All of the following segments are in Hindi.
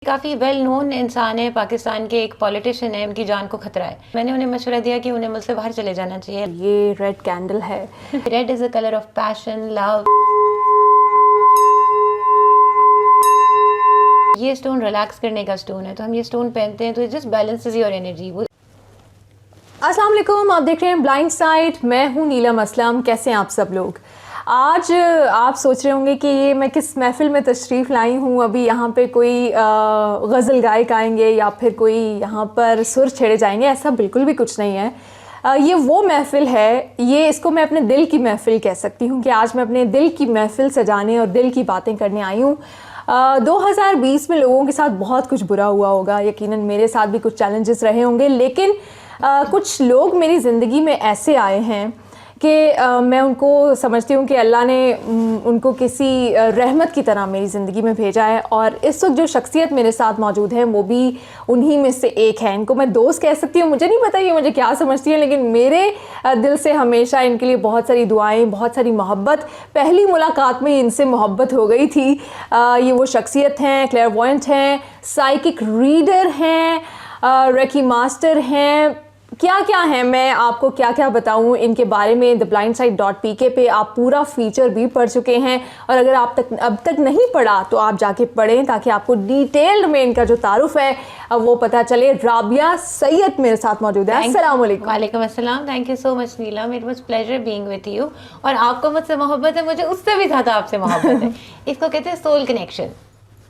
काफ़ी वेल नोन इंसान है, पाकिस्तान के एक पॉलिटिशियन है, उनकी जान को खतरा है। मैंने उन्हें मशवरा दिया कि उन्हें मुल्क से बाहर चले जाना चाहिए। ये रेड कैंडल है। Red is a colour of passion, love. ये स्टोन रिलैक्स करने का स्टोन है, तो हम ये स्टोन पहनते हैं तो it just balances your energy. अस्सलाम वालेकुम, आप देख रहे हैं ब्लाइंड साइड। मैं हूँ नीलम असलम। कैसे हैं आप सब लोग? आज आप सोच रहे होंगे कि ये मैं किस महफ़िल में तशरीफ़ लाई हूँ। अभी यहाँ पे कोई गज़ल गायक आएंगे या फिर कोई यहाँ पर सुर छेड़े जाएंगे, ऐसा बिल्कुल भी कुछ नहीं है। ये वो महफ़िल है, ये इसको मैं अपने दिल की महफ़िल कह सकती हूँ कि आज मैं अपने दिल की महफ़िल सजाने और दिल की बातें करने आई हूँ। 2020 में लोगों के साथ बहुत कुछ बुरा हुआ होगा, यकीनन मेरे साथ भी कुछ चैलेंजेस रहे होंगे, लेकिन कुछ लोग मेरी ज़िंदगी में ऐसे आए हैं कि मैं उनको समझती हूँ कि अल्लाह ने उनको किसी रहमत की तरह मेरी ज़िंदगी में भेजा है। और इस वक्त जो शख्सियत मेरे साथ मौजूद है वो भी उन्हीं में से एक है। इनको मैं दोस्त कह सकती हूँ, मुझे नहीं पता ये मुझे क्या समझती है, लेकिन मेरे दिल से हमेशा इनके लिए बहुत सारी दुआएं, बहुत सारी मोहब्बत। पहली मुलाकात में इनसे मोहब्बत हो गई थी। ये वो शख्सियत हैं, क्लेयरवॉयंट हैं, साइकिक रीडर हैं, रेकी मास्टर हैं, क्या क्या है, मैं आपको क्या क्या बताऊं इनके बारे में। theblindSide.pk पे आप पूरा फीचर भी पढ़ चुके हैं, और अगर आप अब तक नहीं पढ़ा तो आप जाके पढ़ें ताकि आपको डिटेल्ड में इनका जो तारुफ है अब वो पता चले। राबिया सैयद मेरे साथ मौजूद है। अस्सलाम वालेकुम। वालेकुम अस्सलाम। Thank you so much Neelam, it was pleasure being with you. और आपको मुझसे मोहब्बत है, मुझे उससे भी ज़्यादा आपसे मोहब्बत है। इसको कहते हैं सोल कनेक्शन।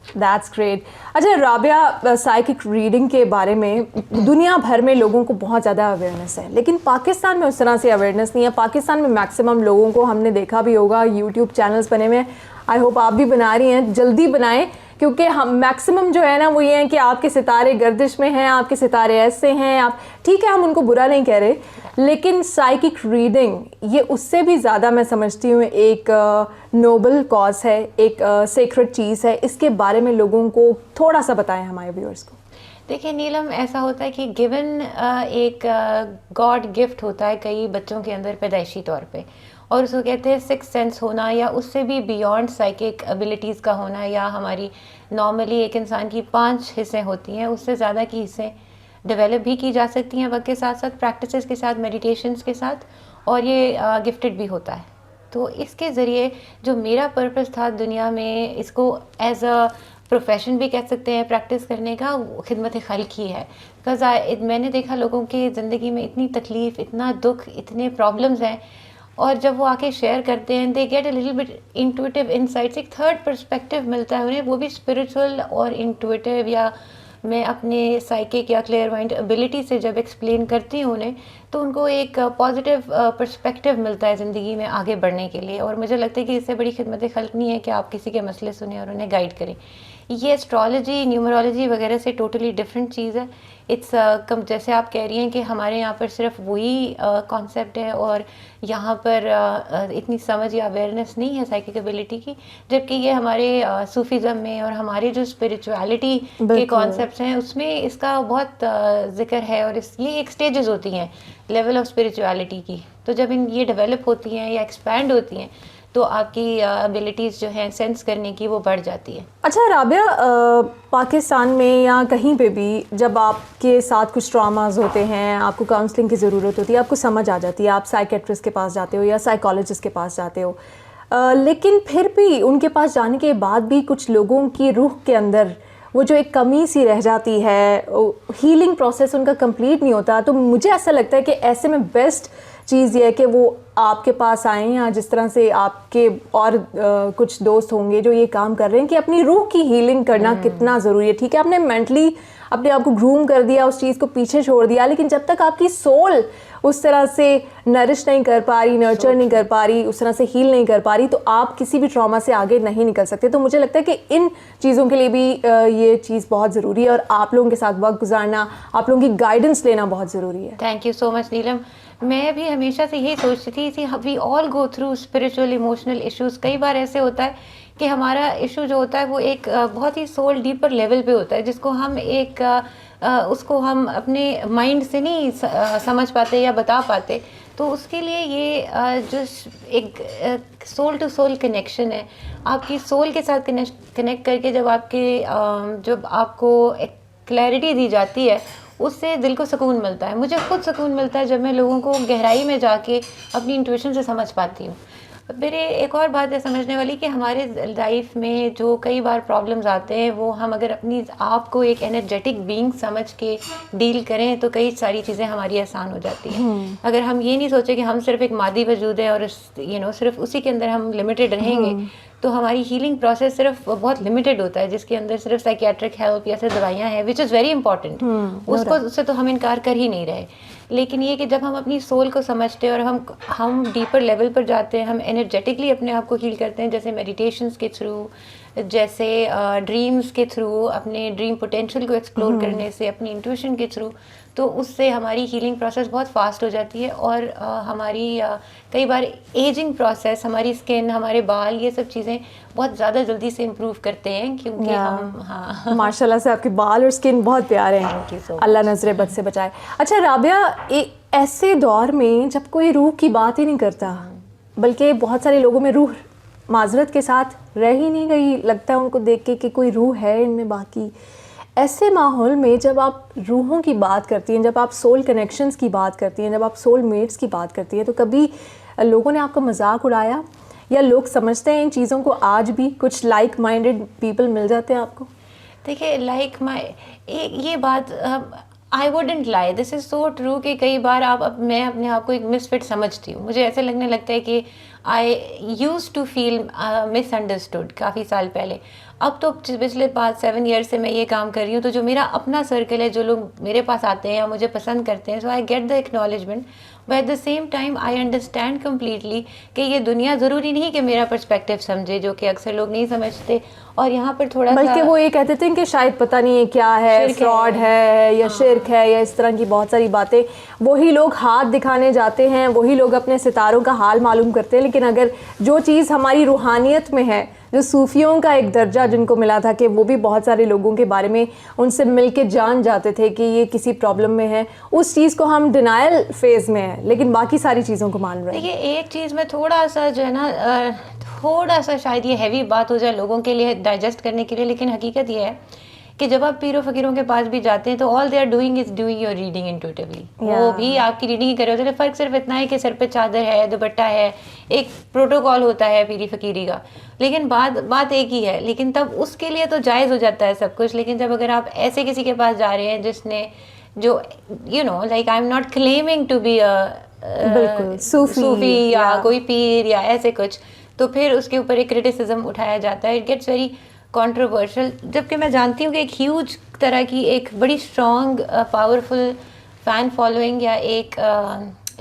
That's great. अच्छा राबिया, साइकिक रीडिंग के बारे में दुनिया भर में लोगों को बहुत ज़्यादा अवेयरनेस है, लेकिन पाकिस्तान में उस तरह से अवेयरनेस नहीं है। पाकिस्तान में मैक्सिमम लोगों को हमने देखा भी होगा, यूट्यूब चैनल्स बने हुए हैं, आई होप आप भी बना रही हैं, जल्दी बनाएं, क्योंकि हम मैक्सिमम जो है ना वो ये है कि आपके सितारे गर्दिश में हैं, आपके सितारे ऐसे हैं, आप ठीक है, हम उनको बुरा नहीं कह रहे, लेकिन साइकिक रीडिंग ये उससे भी ज़्यादा मैं समझती हूँ एक नोबल कॉज है, एक सेक्रेट चीज़ है। इसके बारे में लोगों को थोड़ा सा बताएं हमारे व्यूअर्स को। देखिए नीलम, ऐसा होता है कि गिवन एक गॉड गिफ्ट होता है कई बच्चों के अंदर पैदाइशी तौर पे, और उसको कहते हैं सिक्स सेंस होना, या उससे भी बियॉन्ड साइकिक एबिलिटीज़ का होना, या हमारी नॉर्मली एक इंसान की 5 हिस्सें होती हैं, उससे ज़्यादा की हिस्सें डेवलप भी की जा सकती हैं वक्त के साथ साथ, प्रैक्टिसेस के साथ, मेडिटेशंस के साथ, और ये गिफ्टेड भी होता है। तो इसके ज़रिए जो मेरा पर्पस था दुनिया में, इसको एज अ प्रोफेशन भी कह सकते हैं प्रैक्टिस करने का, खिदमत खल्क ही है। बिकॉज मैंने देखा लोगों की ज़िंदगी में इतनी तकलीफ़, इतना दुख, इतने प्रॉब्लम्स हैं, और जब वो आके शेयर करते हैं they get a little bit intuitive insights, एक थर्ड पर्सपेक्टिव मिलता है उन्हें, वो भी स्पिरिचुअल और इंट्यूटिव, या मैं अपने साइकिक या क्लियरवाइंट एबिलिटी से जब एक्सप्लेन करती हूँ उन्हें, तो उनको एक पॉजिटिव पर्सपेक्टिव मिलता है ज़िंदगी में आगे बढ़ने के लिए। और मुझे लगता है कि इससे बड़ी खिदमत खल्क नहीं है कि आप किसी के मसले सुने और उन्हें गाइड करें। ये एस्ट्रोलॉजी, न्यूमरोलॉजी वगैरह से टोटली डिफरेंट चीज़ है। इट्स कम, जैसे आप कह रही हैं कि हमारे यहाँ पर सिर्फ वही कॉन्सेप्ट है और यहाँ पर इतनी समझ या अवेयरनेस नहीं है साइकिक एबिलिटी की, जबकि ये हमारे सूफीज़म में और हमारे जो स्पिरिचुअलिटी के कॉन्सेप्ट्स हैं उसमें इसका बहुत जिक्र है। और ये एक स्टेजेस होती हैं लेवल ऑफ स्पिरिचुअलिटी की, तो जब ये डेवलप होती हैं या एक्सपैंड होती हैं तो आपकी एबिलिटीज़ जो हैं सेंस करने की वो बढ़ जाती है। अच्छा राबिया, पाकिस्तान में या कहीं पे भी जब आपके साथ कुछ ट्रॉमास होते हैं, आपको काउंसलिंग की ज़रूरत होती है, आपको समझ आ जाती है, आप साइकेट्रिस्ट के पास जाते हो या साइकोलॉजिस्ट के पास जाते हो, लेकिन फिर भी उनके पास जाने के बाद भी कुछ लोगों की रूह के अंदर वो जो एक कमी सी रह जाती है, हीलिंग प्रोसेस उनका कंप्लीट नहीं होता। तो मुझे ऐसा लगता है कि ऐसे में बेस्ट चीज़ ये है कि वो आपके पास आएँ, या जिस तरह से आपके और कुछ दोस्त होंगे जो ये काम कर रहे हैं कि अपनी रूह की हीलिंग करना कितना ज़रूरी है। ठीक है, आपने मेंटली अपने आप को ग्रूम कर दिया, उस चीज़ को पीछे छोड़ दिया, लेकिन जब तक आपकी सोल उस तरह से नरिश नहीं कर पा रही, नर्चर नहीं कर पा रही, उस तरह से हील नहीं कर पा रही, तो आप किसी भी ट्रॉमा से आगे नहीं निकल सकते। तो मुझे लगता है कि इन चीज़ों के लिए भी ये चीज़ बहुत ज़रूरी है, और आप लोगों के साथ वक्त गुजारना, आप लोगों की गाइडेंस लेना बहुत ज़रूरी है। Thank you so much Neelam. मैं भी हमेशा से यही सोचती थी, we all go through spiritual emotional issues. कई बार ऐसे होता है कि हमारा इशू जो होता है वो एक बहुत ही सोल डीपर लेवल पे होता है, जिसको हम उसको हम अपने माइंड से नहीं समझ पाते या बता पाते। तो उसके लिए ये जो एक सोल टू सोल कनेक्शन है, आपकी सोल के साथ कनेक्ट करके जब आपको एक क्लैरिटी दी जाती है, उससे दिल को सुकून मिलता है। मुझे खुद सुकून मिलता है जब मैं लोगों को गहराई में जाके अपनी इंट्यूशन से समझ पाती हूँ। मेरे एक और बात है समझने वाली कि हमारे लाइफ में जो कई बार प्रॉब्लम्स आते हैं, वो हम अगर अपनी आप को एक एनर्जेटिक बीइंग समझ के डील करें तो कई सारी चीज़ें हमारी आसान हो जाती हैं। अगर हम ये नहीं सोचें कि हम सिर्फ एक मादी वजूद है और सिर्फ उसी के अंदर हम लिमिटेड रहेंगे, तो हमारी हीलिंग प्रोसेस सिर्फ बहुत लिमिटेड होता है, जिसके अंदर सिर्फ साइकियाट्रिक हेल्प या सिर्फ दवाइयाँ हैं, विच इज़ वेरी इंपॉर्टेंट। उससे तो हम इनकार कर ही नहीं रहे। लेकिन ये कि जब हम अपनी सोल को समझते हैं और हम डीपर लेवल पर जाते हैं, हम एनर्जेटिकली अपने आप को हील करते हैं, जैसे मेडिटेशंस के थ्रू, जैसे ड्रीम्स के थ्रू, अपने ड्रीम पोटेंशियल को एक्सप्लोर करने से, अपनी इंट्यूशन के थ्रू, तो उससे हमारी हीलिंग प्रोसेस बहुत फास्ट हो जाती है। और हमारी कई बार एजिंग प्रोसेस, हमारी स्किन, हमारे बाल, ये सब चीज़ें बहुत ज़्यादा जल्दी से इम्प्रूव करते हैं, क्योंकि हम माशाल्लाह से आपके बाल और स्किन बहुत प्यारे हैं। Thank you so much. अल्लाह नजरे बद से बचाए। अच्छा राबिया, ऐसे दौर में जब कोई रूह की बात ही नहीं करता, बल्कि बहुत सारे लोगों में रूह माजरत के साथ रह ही नहीं गई, लगता है उनको देख के कि कोई रूह है इनमें बाकी। ऐसे माहौल में जब आप रूहों की बात करती हैं, जब आप सोल कनेक्शंस की बात करती हैं, जब आप सोल मेट्स की बात करती हैं, तो कभी लोगों ने आपका मजाक उड़ाया, या लोग समझते हैं इन चीज़ों को आज भी कुछ लाइक माइंडेड पीपल मिल जाते हैं आपको? देखिए, ये बात I wouldn't lie, this is so true कि कई बार मैं अपने आप को एक मिसफिट समझती हूँ। मुझे ऐसे लगने लगता है कि आई यूज़ टू फील मिसअंडरस्टूड काफ़ी साल पहले। अब तो पिछले 5-7 ईयर्स से मैं ये काम कर रही हूँ, तो जो मेरा अपना सर्कल है, जो लोग मेरे पास आते हैं या मुझे पसंद करते हैं, so I get the acknowledgement, but at the same time I understand completely कि ये दुनिया ज़रूरी नहीं कि मेरा पर्सपेक्टिव समझे, जो कि अक्सर लोग नहीं समझते। और यहाँ पर थोड़ा बल्कि वो ये कहते थे कि शायद पता नहीं है क्या है, फ्रॉड है या शिर्क है या इस तरह की बहुत सारी बातें। वही लोग हाथ दिखाने जाते हैं, वही लोग अपने सितारों का हाल मालूम करते हैं, लेकिन अगर जो चीज़ हमारी रूहानियत में है, जो सूफियों का एक दर्जा जिनको मिला था कि वो भी बहुत सारे लोगों के बारे में उनसे मिल के जान जाते थे कि ये किसी प्रॉब्लम में है, उस चीज़ को हम डिनायल फेज़ में है, लेकिन बाकी सारी चीज़ों को मान रहे हैं। देखिए, एक चीज़ में थोड़ा सा जो है ना, थोड़ा सा शायद ये हैवी बात हो जाए लोगों के लिए डाइजेस्ट करने के लिए, लेकिन हकीकत ये है कि जब आप पीरों फकीरों के पास भी जाते हैं, तो all they are doing is doing your reading intuitively. वो भी आपकी रीडिंग ही कर रहे होते हैं। फ़र्क सिर्फ इतना है कि सर पे चादर है, दुपट्टा है, एक प्रोटोकॉल होता है पीरी फकीरी का, लेकिन बात एक ही है। लेकिन तब उसके लिए तो जायज़ हो जाता है सब कुछ। लेकिन जब अगर आप ऐसे किसी के पास जा रहे हैं जिसने, जो like I am not claiming to be बिल्कुल सूफी या कोई पीर या ऐसे कुछ, तो फिर उसके ऊपर एक क्रिटिसिज्म उठाया जाता है। इट गेट्स वेरी कंट्रोवर्शियल, जबकि मैं जानती हूँ कि एक ह्यूज तरह की एक बड़ी स्ट्रॉन्ग पावरफुल फ़ैन फॉलोइंग या एक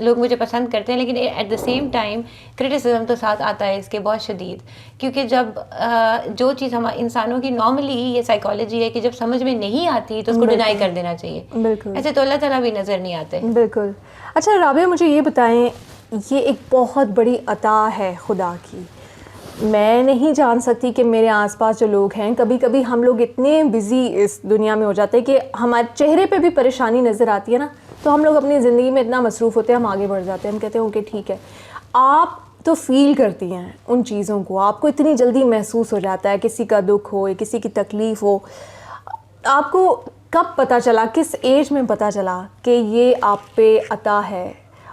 लोग मुझे पसंद करते हैं, लेकिन eight the same time criticism तो साथ आता है इसके बहुत शदीद। क्योंकि जब जो चीज़ हम इंसानों की नॉर्मली ये साइकोलॉजी है कि जब समझ में नहीं आती तो उसको डिनाई कर देना चाहिए। बिल्कुल, ऐसे तो अल्लाह ताला भी नज़र नहीं आते। बिल्कुल। अच्छा राबिया, मुझे ये बताएं, ये एक बहुत बड़ी अता है खुदा की। मैं नहीं जान सकती कि मेरे आसपास जो लोग हैं, कभी कभी हम लोग इतने बिज़ी इस दुनिया में हो जाते हैं कि हमारे चेहरे पे भी परेशानी नज़र आती है ना, तो हम लोग अपनी ज़िंदगी में इतना मसरूफ़ होते हैं, हम आगे बढ़ जाते हैं, हम कहते हैं ओके ठीक है। आप तो फ़ील करती हैं उन चीज़ों को, आपको इतनी जल्दी महसूस हो जाता है, किसी का दुख हो या किसी की तकलीफ़ हो। आपको कब पता चला, किस एज में पता चला कि ये आप पे अता है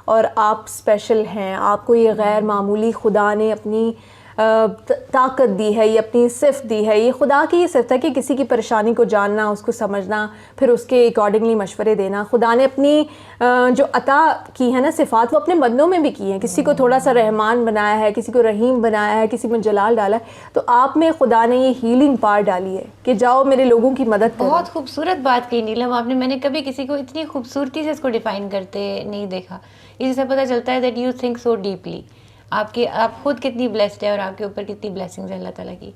और आप स्पेशल हैं, आपको ये गैर मामूली खुदा ने अपनी ताकत दी है, ये अपनी सिफ़त दी है, ये खुदा की ये सिफ़त है कि किसी की परेशानी को जानना, उसको समझना, फिर उसके अकॉर्डिंगली मशवरे देना। खुदा ने अपनी जो अता की है ना सिफ़ात, वो अपने बंदों में भी की हैं। किसी को थोड़ा सा रहमान बनाया है, किसी को रहीम बनाया है, किसी में जलाल डाला है, तो आप में खुदा ने ये हीलिंग पावर डाली है कि जाओ मेरे लोगों की मदद करो। बहुत खूबसूरत बात कही नीलम आपने। मैंने कभी किसी को इतनी खूबसूरती से इसको डिफ़ाइन करते नहीं देखा। इससे पता चलता है that you think so deeply. आप खुद कितनी ब्लेस्ड है और आपके ऊपर कितनी ब्लेसिंग्स है अल्लाह ताला की।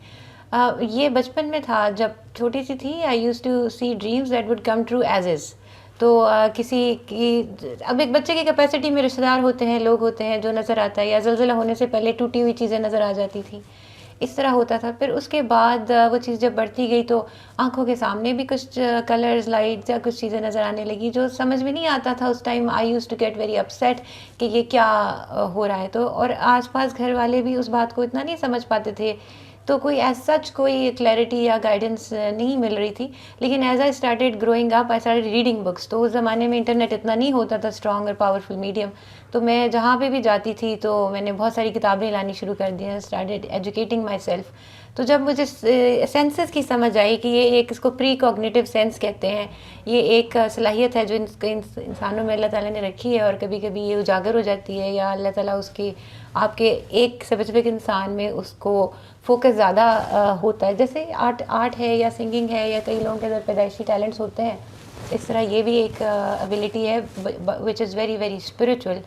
ये बचपन में था, जब छोटी सी थी, I use to see dreams that would come true as is. तो किसी की, अब एक बच्चे की कैपेसिटी में रिश्तेदार होते हैं, लोग होते हैं जो नज़र आता है, या ज़लज़ला होने से पहले टूटी हुई चीज़ें नज़र आ जाती थी। इस तरह होता था। फिर उसके बाद वो चीज़ जब बढ़ती गई तो आंखों के सामने भी कुछ कलर्स, लाइट्स या कुछ चीज़ें नज़र आने लगी जो समझ में नहीं आता था उस time. I use to get very upset कि ये क्या हो रहा है। तो और आसपास घर वाले भी उस बात को इतना नहीं समझ पाते थे, तो कोई एज सच कोई क्लैरिटी या गाइडेंस नहीं मिल रही थी। लेकिन as I started growing up I started reading books. तो उस ज़माने में इंटरनेट इतना नहीं होता था स्ट्रॉन्ग और पावरफुल मीडियम, तो मैं जहाँ पे भी जाती थी तो मैंने बहुत सारी किताबें लानी शुरू कर दी, स्टार्टेड एजुकेटिंग माई सेल्फ। तो जब मुझे सेंसेस की समझ आई कि ये एक, इसको प्री कॉग्निटिव सेंस कहते हैं, ये एक सलाहियत है जो इंसानों में अल्लाह ताला ने रखी है, और कभी कभी ये उजागर हो जाती है या अल्लाह ताला उसके आपके एक स्पेसिफिक इंसान में उसको फोकस ज़्यादा होता है। जैसे आर्ट है या सिंगिंग है या कई लोगों के अंदर पैदाइशी टैलेंट्स होते हैं, इस तरह ये भी एक एबिलिटी है which is very very spiritual.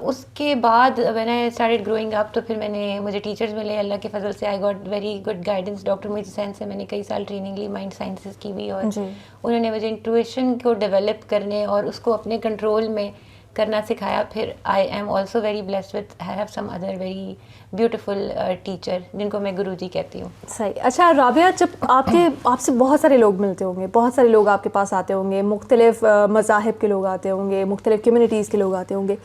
उसके बाद when I started growing up तो फिर मुझे टीचर्स मिले अल्लाह के फजल से। I got very good guidance. Doctor मुझे सेंस से मैंने कई साल ट्रेनिंग ली, माइंड साइंसेस की भी, और उन्होंने मुझे इंट्यूशन को डेवलप करने और उसको अपने कंट्रोल में करना सिखाया। फिर I am also very blessed with, I have some other very beautiful teacher जिनको मैं गुरुजी कहती हूँ। सही। अच्छा राबिया, जब आपसे बहुत सारे लोग मिलते होंगे, बहुत सारे लोग आपके पास आते होंगे, मुख्तलिफ मज़ाहिब के लोग आते होंगे, मुख्तलिफ कम्युनिटीज़ के लोग आते होंगे,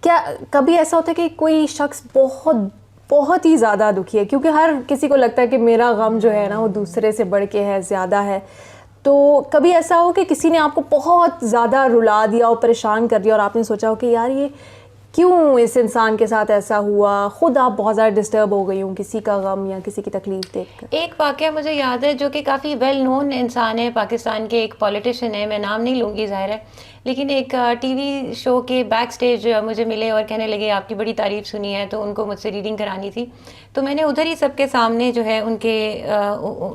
क्या कभी ऐसा होता है कि कोई शख्स बहुत ही ज़्यादा दुखी है, क्योंकि हर किसी को लगता है कि मेरा गम जो है ना वो दूसरे से बढ़ के है, ज़्यादा है, तो कभी ऐसा हो कि किसी ने आपको बहुत ज़्यादा रुला दिया और परेशान कर दिया और आपने सोचा हो कि यार ये क्यों इस इंसान के साथ ऐसा हुआ, ख़ुद आप बहुत ज़्यादा डिस्टर्ब हो गई हूँ किसी का गम या किसी की तकलीफ़ देखकर? एक वाक़या मुझे याद है जो कि काफ़ी वेल नोन इंसान है, पाकिस्तान के एक पॉलिटिशियन है, मैं नाम नहीं लूँगी ज़ाहिर है, लेकिन एक टीवी शो के बैक स्टेज मुझे मिले और कहने लगे आपकी बड़ी तारीफ़ सुनी है, तो उनको मुझसे रीडिंग करानी थी। तो मैंने उधर ही सबके सामने जो है उनके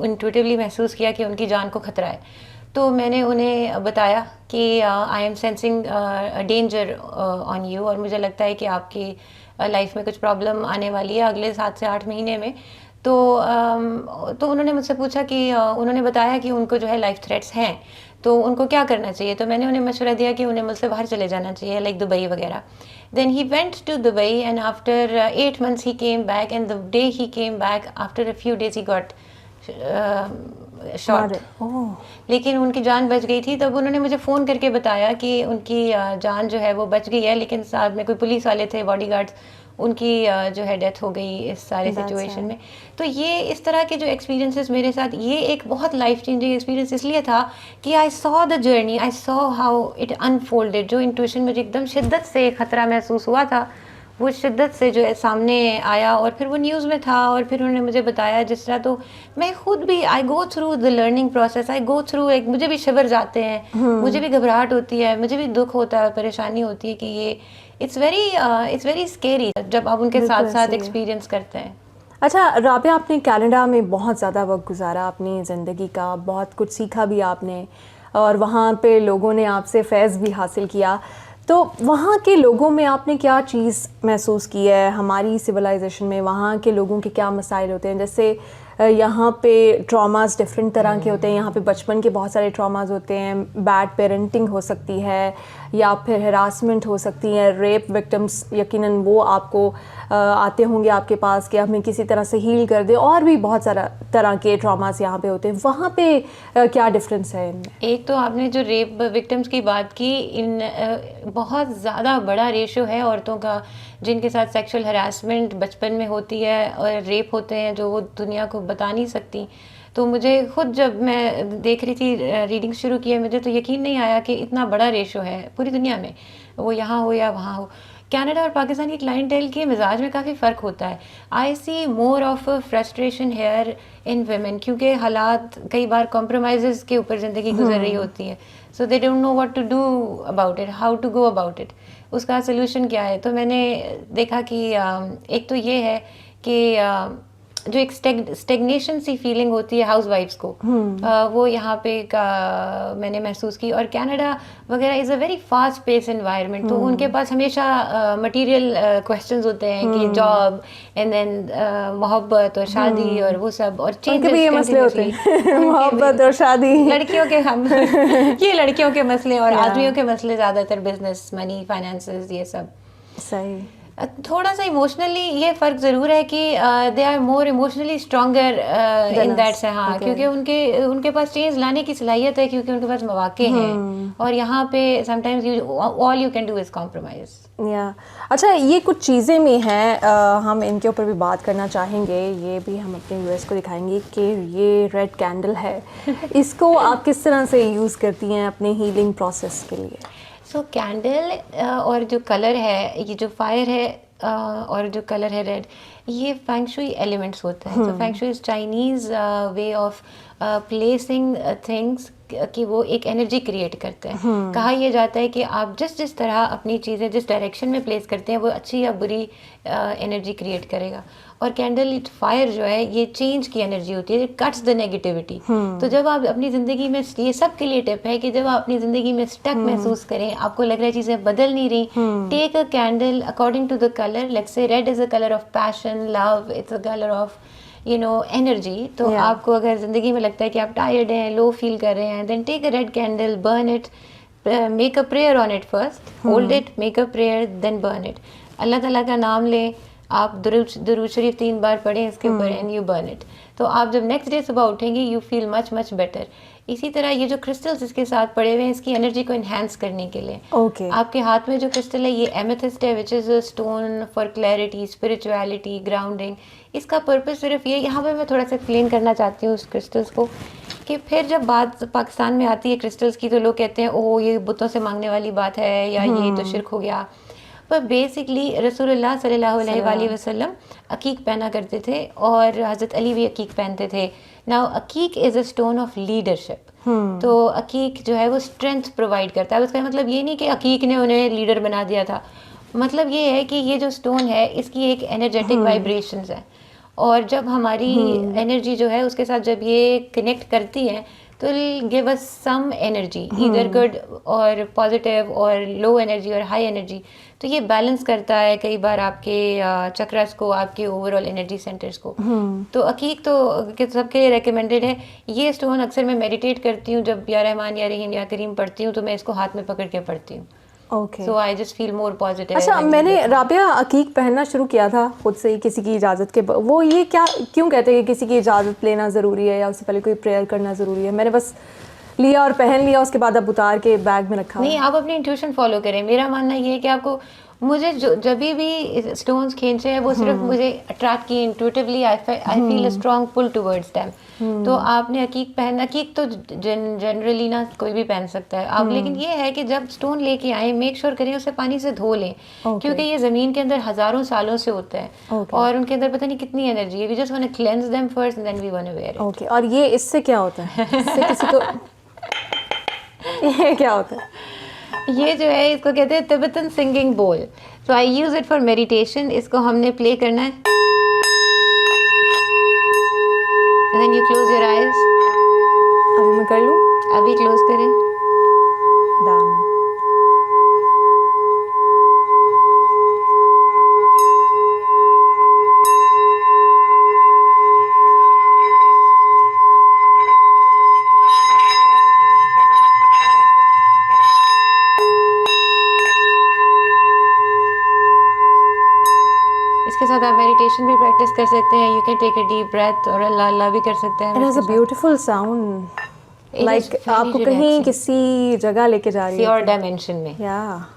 इंट्यूटिवली महसूस किया कि उनकी जान को ख़तरा है। तो मैंने उन्हें बताया कि I am sensing danger on you, और मुझे लगता है कि आपकी लाइफ में कुछ प्रॉब्लम आने वाली है अगले 7 से 8 महीने में। तो उन्होंने मुझसे पूछा कि उन्होंने बताया कि उनको जो है लाइफ थ्रेट्स हैं, तो उनको क्या करना चाहिए। तो मैंने उन्हें मशवरा दिया कि उन्हें मुझसे बाहर चले जाना चाहिए, लाइक दुबई वगैरह। Then he went to Dubai and after 8 months he came back, and the day he came back after a few days he got shot. लेकिन उनकी जान बच गई थी। तब उन्होंने मुझे फ़ोन करके बताया कि उनकी जान जो है वो बच गई है, लेकिन साथ में कोई पुलिस वाले थे, बॉडीगार्ड्स, उनकी जो है डेथ हो गई इस सारे सिचुएशन में। तो ये इस तरह के जो एक्सपीरियंसेस मेरे साथ, ये एक बहुत लाइफ चेंजिंग एक्सपीरियंस इसलिए था कि I saw the journey, I saw how it unfolded. जो इंट्यूशन मुझे एकदम शिद्दत से खतरा महसूस हुआ था, वो शिद्दत से जो है सामने आया, और फिर वो न्यूज़ में था, और फिर उन्होंने मुझे बताया जिस तरह। तो मैं खुद भी I go through the learning process, I go through, एक मुझे भी शिवर जाते हैं, मुझे भी घबराहट होती है, मुझे भी दुख होता है, परेशानी होती है कि ये इट्स वेरी स्केरी जब आप उनके साथ साथ एक्सपीरियंस करते हैं। अच्छा राबिया, आपने कनाडा में बहुत ज़्यादा वक्त गुजारा अपनी ज़िंदगी का, बहुत कुछ सीखा भी आपने, और वहाँ पे लोगों ने आपसे फैज़ भी हासिल किया। तो वहाँ के लोगों में आपने क्या चीज़ महसूस की है? हमारी सिविलाइजेशन में वहाँ के लोगों के क्या मसाइल होते हैं? जैसे यहाँ पे ट्रॉमास डिफरेंट तरह के होते हैं, यहाँ पे बचपन के बहुत सारे ट्रॉमास होते हैं, बैड पेरेंटिंग हो सकती है, या फिर हरासमेंट हो सकती है, रेप विक्टिम्स यकीनन वो आपको आते होंगे आपके पास कि हमें किसी तरह से हील कर दे, और भी बहुत सारा तरह के ट्रॉमास यहाँ पे होते हैं। वहाँ पे क्या डिफरेंस है इनमें? एक तो आपने जो रेप विक्टिम्स की बात की, इन बहुत ज़्यादा बड़ा रेशो है औरतों का जिनके साथ सेक्सुअल हरासमेंट बचपन में होती है और रेप होते हैं, जो वो दुनिया को बता नहीं सकती। तो मुझे खुद जब मैं देख रही थी, रीडिंग शुरू की है, मुझे तो यकीन नहीं आया कि इतना बड़ा रेशो है पूरी दुनिया में, वो यहाँ हो या वहाँ हो। कनाडा और पाकिस्तान की क्लाइंटेल के मिजाज में काफ़ी फ़र्क होता है। I see more of frustration here in women, क्योंकि हालात कई बार कॉम्प्रोमाइज़ के ऊपर ज़िंदगी गुजर रही होती है। So they don't know what to do about it, how to go about it, उसका सोल्यूशन क्या है। तो मैंने देखा कि एक तो ये है कि जो एक स्टेगनेशन सी फीलिंग होती है हाउसवाइफ्स को, वो यहाँ पे मैंने महसूस की। और कनाडा वगैरह is a very fast pace environment, तो उनके पास हमेशा मटेरियल क्वेश्चंस होते हैं कि जॉब एंड देन मोहब्बत और शादी और वो सब, और उनके भी ये मसले होते हैं मोहब्बत और शादी, लड़कियों के हम ये लड़कियों के मसले, और आदमियों के मसले ज़्यादातर बिजनेस, मनी, फाइनेंसेस, ये सब। सही। थोड़ा सा इमोशनली ये फ़र्क ज़रूर है कि they are more emotionally stronger in that से, हाँ, क्योंकि उनके पास चेंज लाने की सलाहियत है, क्योंकि उनके पास मौके हैं, और यहाँ पे sometimes all you can do is compromise. या अच्छा, ये कुछ चीज़ें में हैं, हम इनके ऊपर भी बात करना चाहेंगे, ये भी हम अपने व्यूअर्स को दिखाएंगे कि ये रेड कैंडल है, इसको आप किस तरह से यूज़ करती हैं अपने हीलिंग प्रोसेस के लिए? सो कैंडल और जो कलर है, ये जो फायर है और जो कलर है रेड, ये फेंग शुई एलिमेंट्स होते हैं। So feng shui is Chinese way of placing things, कि वो एक एनर्जी क्रिएट करते हैं। कहा यह जाता है कि आप जिस जिस तरह अपनी चीज़ें जिस डायरेक्शन में प्लेस करते हैं, वो अच्छी या बुरी एनर्जी क्रिएट करेगा। और कैंडल फायर जो है, ये चेंज की एनर्जी होती है, कट्स द नेगेटिविटी। तो जब आप अपनी ज़िंदगी में, ये सब के लिए टिप है कि जब आप अपनी ज़िंदगी में स्टक महसूस करें, आपको लग रहा है चीज़ें बदल नहीं रही, take a candle according to the colour. Let's say red is a colour of passion, love, it's a colour of energy. तो आपको अगर ज़िंदगी में लगता है कि आप टायर्ड हैं, लो फील कर रहे हैं, then take a red candle, burn it, make a prayer on it first, hold it, make a prayer, then burn it. अल्लाह ताला का नाम लें, आप दुरूद शरीफ 3 बार पढ़ें इसके ऊपर, एंड यू बर्न इट। तो आप जब नेक्स्ट डे सुबह उठेंगे, you feel much much better. इसी तरह ये जो क्रिस्टल्स इसके साथ पड़े हुए हैं, इसकी एनर्जी को इन्हेंस करने के लिए, आपके हाथ में जो क्रिस्टल है, ये एमेथिस्ट है, which is a stone for clarity, spirituality, grounding. इसका पर्पस सिर्फ ये, यहाँ पे मैं थोड़ा सा एक्सप्लेन करना चाहती हूँ उस क्रिस्टल्स को, कि फिर जब बात पाकिस्तान में आती है क्रिस्टल्स की, तो लोग कहते हैं ओह ये बुतों से मांगने वाली बात है, या ये तो शिरक हो गया। पर बेसिकली रसूलुल्लाह सल्लल्लाहु अलैहि वसल्लम अकीक पहना करते थे, और हज़रत अली भी अकीक पहनते थे। नाउ अकीक is a stone of leadership. तो अकीक जो है वो स्ट्रेंथ प्रोवाइड करता है। उसका मतलब ये नहीं कि अकीक ने उन्हें लीडर बना दिया था, मतलब ये है कि ये जो स्टोन है, इसकी एक एनर्जेटिक वाइब्रेशंस है, और जब हमारी एनर्जी जो है उसके साथ जब ये कनेक्ट करती है, तो give us some energy, either good or positive, or low energy or high energy. तो ये बैलेंस करता है कई बार आपके चक्रस को, आपके ओवरऑल एनर्जी सेंटर्स को। तो अकीक तो सबके लिए रेकमेंडेड है। ये स्टोन अक्सर मैं मेडिटेट करती हूँ, जब या रहमान या रहीम या करीम पढ़ती हूँ, तो मैं इसको हाथ में पकड़ के पढ़ती हूँ। So I just feel more positive. अच्छा, मैंने राबिया अकीक पहनना शुरू किया था खुद से ही, किसी की इजाज़त के वो ये क्या क्यों कहते हैं कि किसी की इजाज़त लेना ज़रूरी है, या उससे पहले कोई प्रेयर करना ज़रूरी है? मैंने बस लिया और पहन लिया, उसके बाद अब उतार के बैग में रखा। नहीं, आप अपनी इंट्यूशन फॉलो करें। मेरा मानना ये है कि आपको, मुझे जब भी स्टोन्स खींचे हैं, वो सिर्फ मुझे अट्रैक्ट किए intuitively, I feel a strong pull towards them. तो आपने अकीक पहन, अकीक तो जनरली ना कोई भी पहन सकता है आप, लेकिन ये है कि जब स्टोन लेके आए, मेक श्योर करें उसे पानी से धो लें, क्योंकि ये ज़मीन के अंदर हज़ारों सालों से होता है, और उनके अंदर पता नहीं कितनी एनर्जी है। We just want to cleanse them first and then we want to wear it. Okay, और ये इससे क्या होता है? इससे किसी को ये क्या होता है? ये जो है, इसको कहते हैं Tibetan singing bowl. So I use it for meditation. इसको हमने प्ले करना है। Then you close your eyes. अभी मैं कर लूँ? अभी क्लोज करें। डन। इसके साथ आप मेडिटेशन भी प्रैक्टिस कर सकते हैं। You can take a deep breath, और अल्लाह अल्लाह भी कर सकते हैं। It has a beautiful sound, like आपको कहीं किसी जगह लेके जा रही है, और डायमेंशन में। या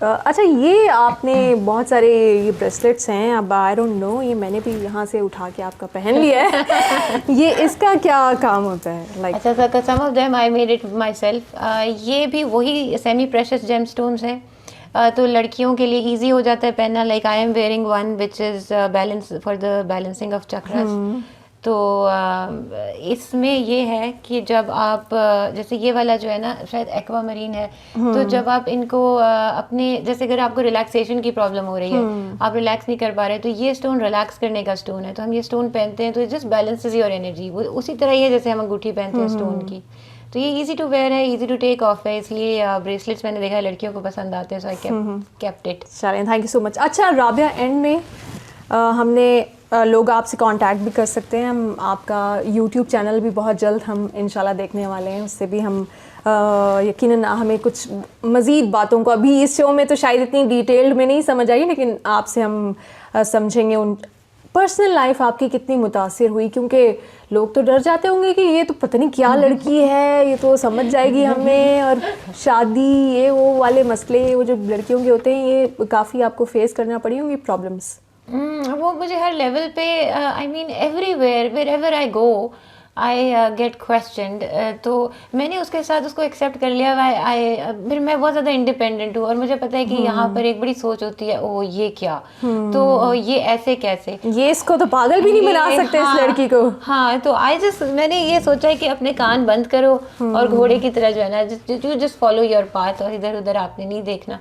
अच्छा, ये आपने बहुत सारे ये ब्रेसलेट्स हैं, अब आई डोंट नो, ये मैंने भी यहाँ से उठा के आपका पहन लिया है। ये इसका क्या काम होता है? लाइक अच्छा, some of them I made it myself. ये भी वही सेमी प्रेशियस जेम स्टोन्स हैं। तो लड़कियों के लिए इजी हो जाता है पहनना। Like I am wearing one which is balance for the balancing of chakras. तो इसमें ये है कि जब आप जैसे ये वाला जो है ना, शायद एक्वामरीन है, तो जब आप इनको अपने, जैसे अगर आपको रिलैक्सेशन की प्रॉब्लम हो रही है, आप रिलैक्स नहीं कर पा रहे, तो ये स्टोन रिलैक्स करने का स्टोन है। तो हम ये स्टोन पहनते हैं, तो जस्ट बैलेंसेस योर एनर्जी। वो उसी तरह ही है जैसे हम अंगूठी पहनते हैं स्टोन की। तो ये इजी टू वेयर है, इजी टू टेक ऑफ है, इसलिए ब्रेसलेट्स मैंने देखा है लड़कियों को पसंद आते हैं, सो आई केप्ट इट। चलें, थैंक यू सो मच। अच्छा राबिया, एंड में हमने लोग आपसे कांटेक्ट भी कर सकते हैं। हम आपका यूट्यूब चैनल भी बहुत जल्द हम इंशाल्लाह देखने वाले हैं, उससे भी हम यकीनन हमें कुछ मज़ीद बातों को अभी इस शो में तो शायद इतनी डिटेल्ड में नहीं समझ आई, लेकिन आपसे हम समझेंगे उन पर्सनल लाइफ आपकी कितनी मुतासिर हुई, क्योंकि लोग तो डर जाते होंगे कि ये तो पता नहीं क्या लड़की है, ये तो समझ जाएगी हमें, और शादी ये वो वाले मसले वो जो लड़कियों के होते हैं ये काफ़ी आपको फेस करना पड़ी होंगी प्रॉब्लम्स। वो मुझे हर लेवल पे I mean everywhere wherever I go I get questioned, तो मैंने उसके साथ उसको एक्सेप्ट कर लिया। फिर मैं बहुत ज़्यादा इंडिपेंडेंट हूँ और मुझे पता है कि यहाँ पर एक बड़ी सोच होती है, ओ ये क्या, तो ये ऐसे कैसे, ये इसको तो पागल भी नहीं बना सकते इस लड़की को। हाँ, तो मैंने ये सोचा है कि अपने कान बंद करो और घोड़े की तरह जो है ना, you just follow your path, और इधर उधर आपने नहीं देखना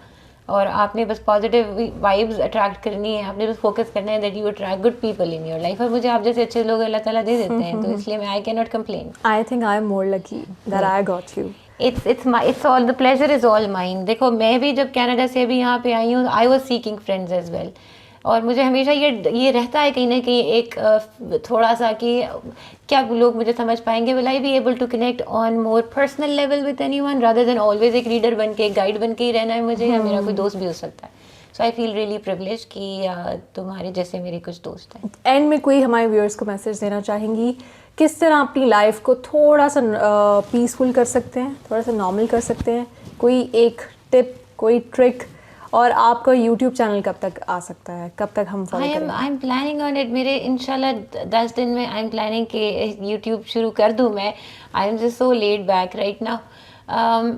और आपने बस पॉजिटिव वाइब्स अट्रैक्ट करनी है, आपने बस फोकस करना है that you attract good people in your life, और मुझे आप जैसे अच्छे लोग अल्लाह ताला दे देते हैं, तो इसलिए मैं I can not complain. I think I am more lucky that I got you. It's all the pleasure is all mine. देखो मैं भी जब कनाडा से अभी यहाँ पे आई हूँ, I was seeking friends as well, और मुझे हमेशा ये रहता है कहीं ना कहीं एक थोड़ा सा कि क्या लोग मुझे समझ पाएंगे, will I be able to connect on more personal level with anyone rather than always एक रीडर बन के, एक गाइड बन के ही रहना है मुझे, या मेरा कोई दोस्त भी हो सकता है। सो आई फील रियली प्रिविलेज कि तुम्हारे जैसे मेरे कुछ दोस्त हैं। एंड में कोई हमारे व्यूअर्स को मैसेज देना चाहेंगी किस तरह अपनी लाइफ को थोड़ा सा पीसफुल कर सकते हैं, थोड़ा सा नॉर्मल कर सकते हैं, कोई एक टिप, कोई ट्रिक, और आपका यूट्यूब चैनल कब तक आ सकता है, कब तक हम फॉलो करेंगे? I am planning on it. मेरे इंशाल्लाह 10 दिन में आई एम प्लानिंग कि यूट्यूब शुरू कर दूँ मैं। I am just so laid back right now.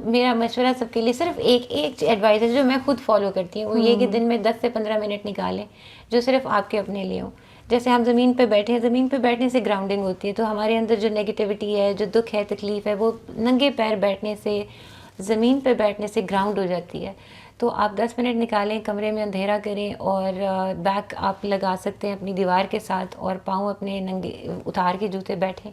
मेरा मशवरा सबके लिए सिर्फ एक एडवाइस है जो मैं खुद फॉलो करती हूँ, वो ये कि दिन में 10 से 15 मिनट निकालें जो सिर्फ आपके अपने लिए हो। जैसे हम ज़मीन पे बैठे हैं, ज़मीन पे बैठने से ग्राउंडिंग होती है, तो हमारे अंदर जो नेगेटिविटी है, जो दुख है, तकलीफ़ है, वो नंगे पैर बैठने से, ज़मीन पे बैठने से ग्राउंड हो जाती है। तो आप 10 मिनट निकालें, कमरे में अंधेरा करें और बैक आप लगा सकते हैं अपनी दीवार के साथ, और पाँव अपने नंगे उतार के जूते बैठें,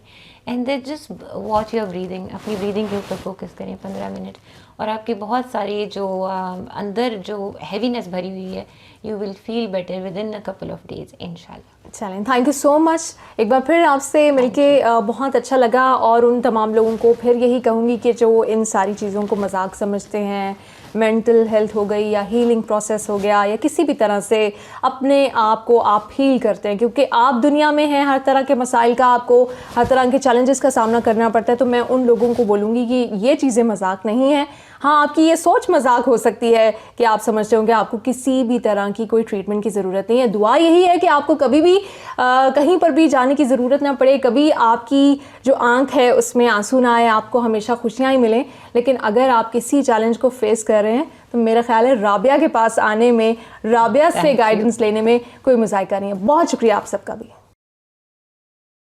and then just watch your breathing. अपनी ब्रीदिंग के ऊपर फोकस करें 15 मिनट, और आपकी बहुत सारी जो अंदर जो हैवीनेस भरी हुई है, you will feel better with in a couple of days इंशाल्लाह। चलें, थैंक यू सो मच। एक बार फिर आपसे मिलके बहुत अच्छा लगा, और उन तमाम लोगों को फिर यही कहूँगी कि जो इन सारी चीज़ों को मजाक समझते हैं, मेंटल हेल्थ हो गई या हीलिंग प्रोसेस हो गया, या किसी भी तरह से अपने आप को आप हील करते हैं, क्योंकि आप दुनिया में हैं, हर तरह के मसाइल का आपको हर तरह के चैलेंजेस का सामना करना पड़ता है, तो मैं उन लोगों को बोलूँगी कि ये चीज़ें मजाक नहीं है। हाँ, आपकी ये सोच मजाक हो सकती है कि आप समझते हो कि आपको किसी भी तरह की कोई ट्रीटमेंट की ज़रूरत नहीं है। दुआ यही है कि आपको कभी भी कहीं पर भी जाने की ज़रूरत ना पड़े, कभी आपकी जो आंख है उसमें आंसू ना आए, आपको हमेशा खुशियाँ ही मिलें। लेकिन अगर आप किसी चैलेंज को फेस कर रहे हैं, तो मेरा ख्याल है राबिया के पास आने में, राबिया से गाइडेंस लेने में कोई मज़ायका नहीं है। बहुत शुक्रिया आप सबका भी।